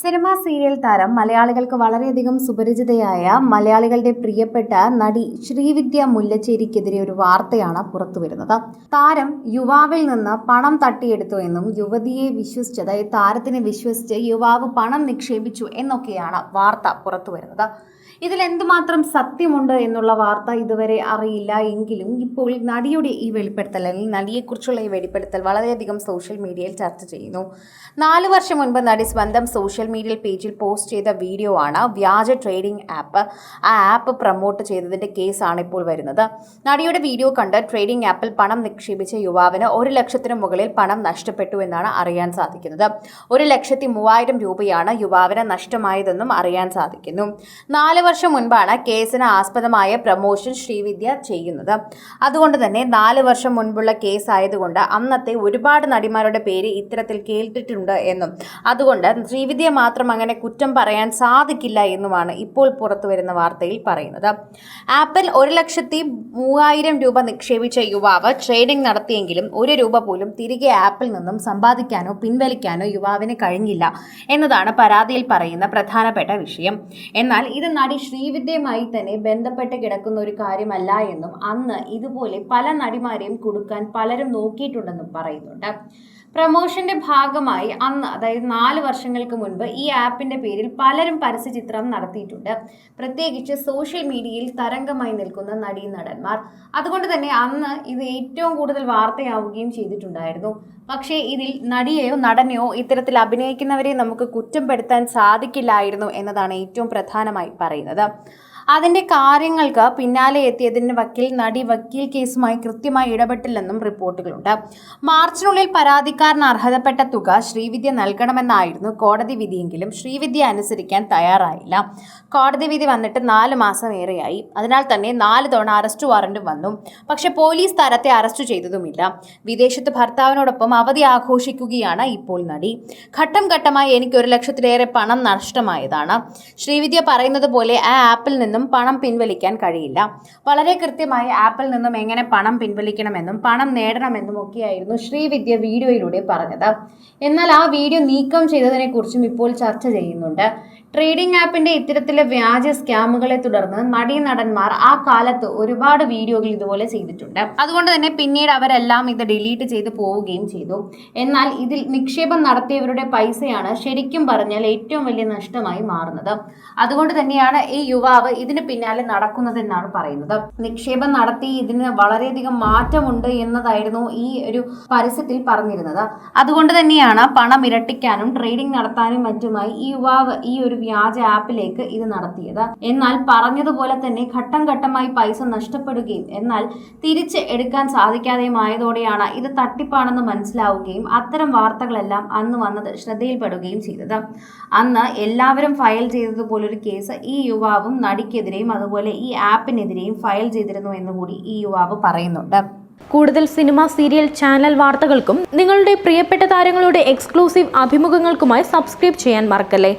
Cinema serial താരം മലയാളികൾക്ക് വളരെയധികം സുപരിചിതയായ മലയാളികളുടെ പ്രിയപ്പെട്ട നടി ശ്രീവിദ്യ മുല്ലച്ചേരിക്കെതിരെ ഒരു വാർത്തയാണ് പുറത്തുവരുന്നത്. താരം യുവാവിൽ നിന്ന് പണം തട്ടിയെടുത്തു എന്നും യുവതിയെ വിശ്വസിച്ച്, അതായത് താരത്തിനെ വിശ്വസിച്ച് യുവാവ് പണം നിക്ഷേപിച്ചു എന്നൊക്കെയാണ് വാർത്ത പുറത്തുവരുന്നത്. ഇതിൽ എന്തുമാത്രം സത്യമുണ്ട് എന്നുള്ള വാർത്ത ഇതുവരെ അറിയില്ല എങ്കിലും ഇപ്പോൾ നടിയുടെ ഈ വെളിപ്പെടുത്തൽ, അല്ലെങ്കിൽ നടിയെക്കുറിച്ചുള്ള ഈ വെളിപ്പെടുത്തൽ വളരെയധികം സോഷ്യൽ മീഡിയയിൽ ചർച്ച ചെയ്യുന്നു. 4 വർഷം മുൻപ് നടി സ്വന്തം സോഷ്യൽ മീഡിയ പേജിൽ പോസ്റ്റ് ചെയ്ത വീഡിയോ ആണ് വ്യാജ ട്രേഡിംഗ് ആപ്പ്. ആ ആപ്പ് പ്രൊമോട്ട് ചെയ്തതിൻ്റെ കേസാണ് ഇപ്പോൾ വരുന്നത്. നടിയുടെ വീഡിയോ കണ്ട് ട്രേഡിംഗ് ആപ്പിൽ പണം നിക്ഷേപിച്ച യുവാവിന് 1 ലക്ഷത്തിന് മുകളിൽ പണം നഷ്ടപ്പെട്ടു എന്നാണ് അറിയാൻ സാധിക്കുന്നത്. 1,03,000 രൂപയാണ് യുവാവിന് നഷ്ടമായതെന്നും അറിയാൻ സാധിക്കുന്നു. 4 വർഷം മുൻപാണ് കേസിന് ആസ്പദമായ പ്രമോഷൻ ശ്രീവിദ്യ ചെയ്യുന്നത്. അതുകൊണ്ട് തന്നെ 4 വർഷം മുൻപുള്ള കേസ് ആയതുകൊണ്ട് അന്നത്തെ ഒരുപാട് നടിമാരുടെ പേര് ഇത്തരത്തിൽ കേട്ടിട്ടുണ്ട് എന്നും അതുകൊണ്ട് ശ്രീവിദ്യ മാത്രം അങ്ങനെ കുറ്റം പറയാൻ സാധിക്കില്ല എന്നുമാണ് ഇപ്പോൾ പുറത്തു വരുന്ന വാർത്തയിൽ പറയുന്നത്. ആപ്പിൽ 1,03,000 രൂപ നിക്ഷേപിച്ച യുവാവ് ട്രേഡിംഗ് നടത്തിയെങ്കിലും 1 രൂപ പോലും തിരികെ ആപ്പിൽ നിന്നും സമ്പാദിക്കാനോ പിൻവലിക്കാനോ യുവാവിന് കഴിഞ്ഞില്ല എന്നതാണ് പരാതിയിൽ പറയുന്ന പ്രധാനപ്പെട്ട വിഷയം. എന്നാൽ ഇത് നടി ശ്രീവിദ്യയുമായി തന്നെ ബന്ധപ്പെട്ട് കിടക്കുന്ന ഒരു കാര്യമല്ല എന്നും അന്ന് ഇതുപോലെ പല നടിമാരെയും കൊടുക്കാൻ പലരും നോക്കിയിട്ടുണ്ടെന്നും പറയുന്നുണ്ട്. പ്രമോഷന്റെ ഭാഗമായി അന്ന്, അതായത് 4 വർഷങ്ങൾക്ക് മുൻപ് ഈ ആപ്പിന്റെ പേരിൽ പലരും പരസ്യചിത്രം നടത്തിയിട്ടുണ്ട്, പ്രത്യേകിച്ച് സോഷ്യൽ മീഡിയയിൽ തരംഗമായി നിൽക്കുന്ന നടീനടന്മാർ. അതുകൊണ്ട് തന്നെ അന്ന് ഇത് ഏറ്റവും കൂടുതൽ വാർത്തയാവുകയും ചെയ്തിട്ടുണ്ടായിരുന്നു. പക്ഷേ ഇതിൽ നടിയെയോ നടനെയോ ഇത്തരത്തിൽ അഭിനയിക്കുന്നവരെ നമുക്ക് കുറ്റപ്പെടുത്താൻ സാധിക്കില്ലായിരുന്നു എന്നതാണ് ഏറ്റവും പ്രധാനമായി പറയുന്നത്. അതിൻ്റെ കാര്യങ്ങൾക്ക് പിന്നാലെ എത്തിയതിന് നടി വക്കീൽ കേസുമായി കൃത്യമായി ഇടപെട്ടില്ലെന്നും റിപ്പോർട്ടുകളുണ്ട്. മാർച്ചിനുള്ളിൽ പരാതിക്കാരന് അർഹതപ്പെട്ട തുക ശ്രീവിദ്യ നൽകണമെന്നായിരുന്നു കോടതി വിധിയെങ്കിലും ശ്രീവിദ്യ അനുസരിക്കാൻ തയ്യാറായില്ല. കോടതി വിധി വന്നിട്ട് 4 മാസം ഏറെയായി. അതിനാൽ തന്നെ 4 തവണ അറസ്റ്റ് വാറന്റും വന്നു. പക്ഷേ പോലീസ് താരത്തെ അറസ്റ്റ് ചെയ്തതുമില്ല. വിദേശത്ത് ഭർത്താവിനോടൊപ്പം അവധി ആഘോഷിക്കുകയാണ് ഇപ്പോൾ നടി. ഘട്ടം ഘട്ടമായി എനിക്ക് 1 ലക്ഷത്തിലേറെ പണം നഷ്ടമായതാണ്. ശ്രീവിദ്യ പറയുന്നത് പോലെ ആ ആപ്പിൽ നിന്നും പണം പിൻവലിക്കാൻ കഴിയില്ല. വളരെ കൃത്യമായി ആപ്പിൽ നിന്നും എങ്ങനെ പണം പിൻവലിക്കണമെന്നും പണം നേടണമെന്നും ഒക്കെയായിരുന്നു ശ്രീവിദ്യ വീഡിയോയിലൂടെ പറഞ്ഞത്. എന്നാൽ ആ വീഡിയോ നീക്കം ചെയ്തതിനെ കുറിച്ചും ഇപ്പോൾ ചർച്ച ചെയ്യുന്നുണ്ട്. ട്രേഡിംഗ് ആപ്പിന്റെ ഇത്തരത്തിലെ വ്യാജ സ്കാമുകളെ തുടർന്ന് നടന്മാർ ആ കാലത്ത് ഒരുപാട് വീഡിയോകൾ ഇതുപോലെ ചെയ്തിട്ടുണ്ട്. അതുകൊണ്ട് തന്നെ പിന്നീട് അവരെല്ലാം ഇത് ഡിലീറ്റ് ചെയ്ത് പോവുകയും ചെയ്തു. എന്നാൽ ഇതിൽ നിക്ഷേപം നടത്തിയവരുടെ പൈസയാണ് ശരിക്കും പറഞ്ഞാൽ ഏറ്റവും വലിയ നഷ്ടമായി മാറുന്നത്. അതുകൊണ്ട് തന്നെയാണ് ഈ യുവാവ് ഇതിന് പിന്നാലെ നടക്കുന്നതെന്നാണ് പറയുന്നത്. നിക്ഷേപം നടത്തി ഇതിന് വളരെയധികം മാറ്റമുണ്ട് എന്നതായിരുന്നു ഈ ഒരു പരസ്യത്തിൽ പറഞ്ഞിരുന്നത്. അതുകൊണ്ട് തന്നെയാണ് പണം ഇരട്ടിക്കാനും ട്രേഡിംഗ് നടത്താനും മറ്റുമായി ഈ യുവാവ് ഈ ഒരു വ്യാജ ആപ്പിലേക്ക് ഇത് നടത്തിയത്. എന്നാൽ പറഞ്ഞതുപോലെ തന്നെ ഘട്ടം ഘട്ടമായി പൈസ നഷ്ടപ്പെടുകയും എന്നാൽ തിരിച്ച് എടുക്കാൻ സാധിക്കാതെയും ആയതോടെയാണ് ഇത് തട്ടിപ്പാണെന്ന് മനസ്സിലാവുകയും അത്തരം വാർത്തകളെല്ലാം അന്ന് വന്നത് ശ്രദ്ധയിൽപ്പെടുകയും ചെയ്തത്. അന്ന് എല്ലാവരും ഫയൽ ചെയ്തതുപോലൊരു കേസ് ഈ യുവാവും നടിക്കെതിരെയും അതുപോലെ ഈ ആപ്പിനെതിരെയും ഫയൽ ചെയ്തിരുന്നു എന്നുകൂടി ഈ യുവാവ് പറയുന്നുണ്ട്. കൂടുതൽ സിനിമ, സീരിയൽ, ചാനൽ വാർത്തകൾക്കും നിങ്ങളുടെ പ്രിയപ്പെട്ട താരങ്ങളുടെ എക്സ്ക്ലൂസീവ് അഭിമുഖങ്ങൾക്കുമായി സബ്സ്ക്രൈബ് ചെയ്യാൻ മറക്കല്ലേ.